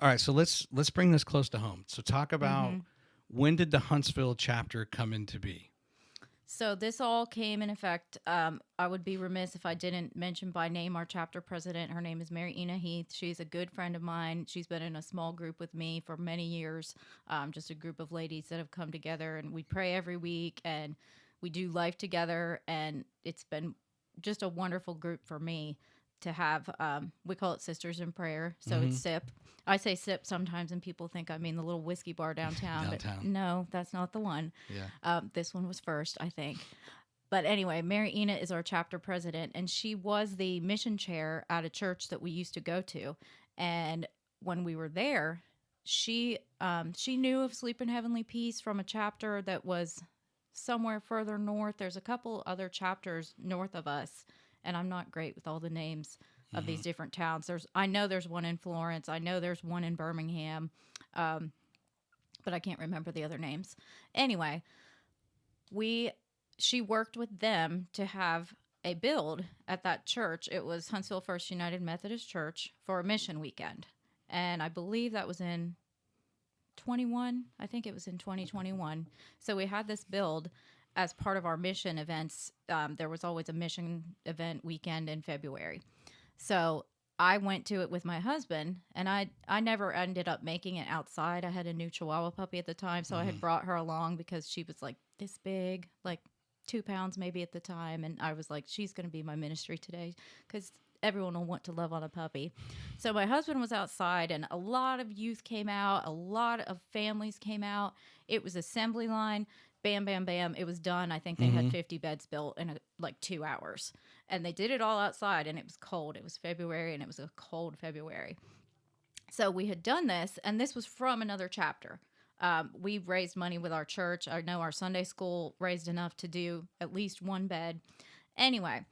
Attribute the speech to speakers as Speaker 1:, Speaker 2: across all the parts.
Speaker 1: All right, so let's bring this close to home. So talk about
Speaker 2: Mm-hmm.
Speaker 1: when did the Huntsville chapter come into be?
Speaker 2: So this all came in effect. I would be remiss if I didn't mention by name our chapter president. Her name is Mary Ina Heath. She's a good friend of mine. She's been in a small group with me for many years. Just a group of ladies that have come together, and we pray every week, and we do life together. And it's been just a wonderful group for me to have. We call it Sisters in Prayer, so
Speaker 1: Mm-hmm.
Speaker 2: it's SIP. I say SIP sometimes, and people think I mean the little whiskey bar downtown, but
Speaker 1: Downtown.
Speaker 2: no, that's not the one.
Speaker 1: Yeah.
Speaker 2: This one was first, I think. But anyway, Mary Ina is our chapter president, and she was the mission chair at a church that we used to go to. And when we were there, she knew of Sleep in Heavenly Peace from a chapter that was somewhere further north. There's a couple other chapters north of us, and I'm not great with all the names of
Speaker 1: Mm-hmm.
Speaker 2: these different towns. I know there's one in Florence. I know there's one in Birmingham, um, but I can't remember the other names. Anyway, we she worked with them to have a build at that church. It was Huntsville First United Methodist Church for a mission weekend. And I believe that was in 21. I think it was in 2021. So we had this build as part of our mission events. There was always a mission event weekend in February. So I went to it with my husband, and I never ended up making it outside. I had a new Chihuahua puppy at the time, so I
Speaker 1: Mm-hmm.
Speaker 2: had brought her along because she was like this big, like 2 pounds maybe at the time, and I was like, she's going to be my ministry today because everyone will want to love on a puppy. So my husband was outside, and a lot of youth came out, a lot of families came out. It was assembly line. Bam, bam, bam. It was done. I think they
Speaker 1: Mm-hmm.
Speaker 2: had 50 beds built in like 2 hours. And they did it all outside, and it was cold. It was February, and it was a cold February. So we had done this, and this was from another chapter. We raised money with our church. I know our Sunday school raised enough to do at least one bed. Anyway,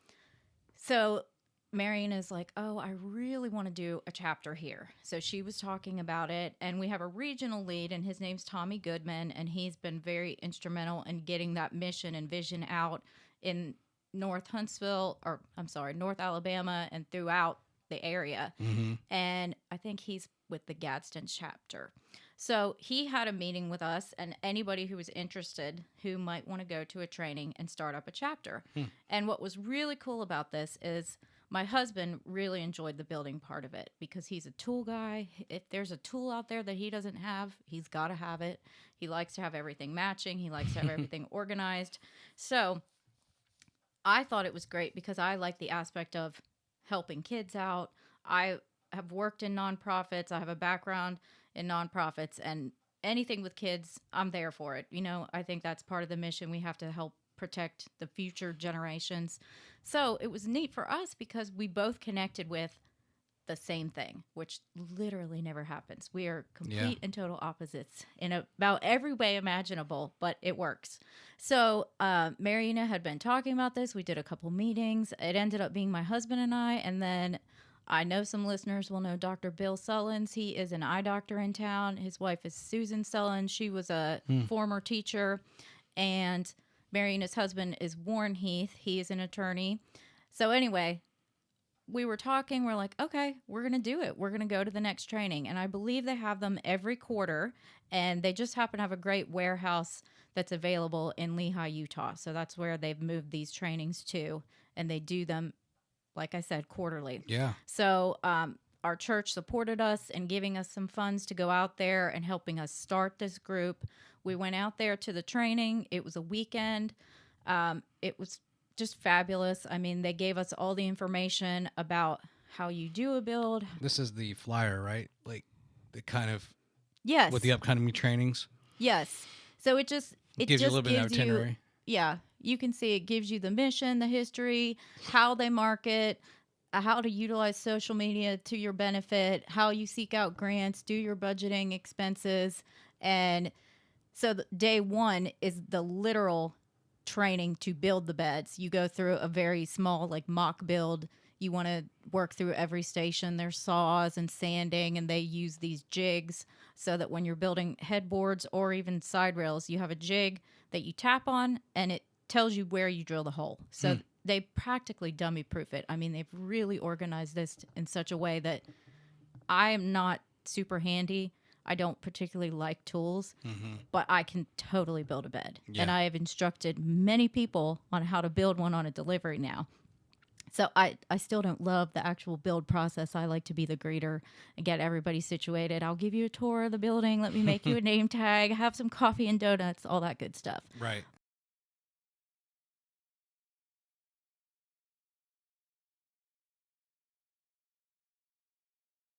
Speaker 2: so Marion is like, oh, I really want to do a chapter here. So she was talking about it, and we have a regional lead, and his name's Tommy Goodman, and he's been very instrumental in getting that mission and vision out in North Huntsville, or I'm sorry, North Alabama, and throughout the area.
Speaker 1: Mm-hmm.
Speaker 2: And I think he's with the Gadsden chapter. So he had a meeting with us and anybody who was interested who might want to go to a training and start up a chapter.
Speaker 1: Hmm.
Speaker 2: And what was really cool about this is my husband really enjoyed the building part of it because he's a tool guy. If there's a tool out there that he doesn't have, he's got to have it. He likes to have everything matching, he likes to have everything organized. So I thought it was great because I like the aspect of helping kids out. I have worked in nonprofits. I have a background in nonprofits, and anything with kids, I'm there for it. You know, I think that's part of the mission. We have to help protect the future generations. So it was neat for us because we both connected with the same thing, which literally never happens. We are
Speaker 1: Yeah.
Speaker 2: complete and total opposites in about every way imaginable, but it works. So Mariana had been talking about this. We did a couple meetings. It ended up being my husband and I, and then I know some listeners will know Dr. Bill Sullins. He is an eye doctor in town. His wife is Susan Sullins. She was a former teacher, and Mariana's husband is Warren Heath. He is an attorney. So anyway, we were talking, we're like, okay, we're going to do it. We're going to go to the next training. And I believe they have them every quarter. And they just happen to have a great warehouse that's available in Lehi, Utah. So that's where they've moved these trainings to. And they do them, like I said, quarterly.
Speaker 1: Yeah.
Speaker 2: So our church supported us in giving us some funds to go out there and helping us start this group. We went out there to the training. It was a weekend. It was just fabulous. I mean, they gave us all the information about how you do a build.
Speaker 1: This is the flyer, right? Like the kind of
Speaker 2: Yes.
Speaker 1: with the upcoming trainings.
Speaker 2: Yes. So it
Speaker 1: Gives you a little bit of itinerary.
Speaker 2: Yeah, you can see it gives you the mission, the history, how they market, how to utilize social media to your benefit, how you seek out grants, do your budgeting expenses. And so day one is the literal training to build the beds. You go through a very small, like mock build. You want to work through every station. There's saws and sanding, and they use these jigs so that when you're building headboards or even side rails, you have a jig that you tap on, and it tells you where you drill the hole. So they practically dummy proof it. I mean, they've really organized this in such a way that I am not super handy. I don't particularly like tools, but I can totally build a bed.
Speaker 1: Yeah.
Speaker 2: And I have instructed many people on how to build one on a delivery now. So I still don't love the actual build process. I like to be the greeter and get everybody situated. I'll give you a tour of the building. Let me make you a name tag, have some coffee and donuts, all that good stuff.
Speaker 1: Right.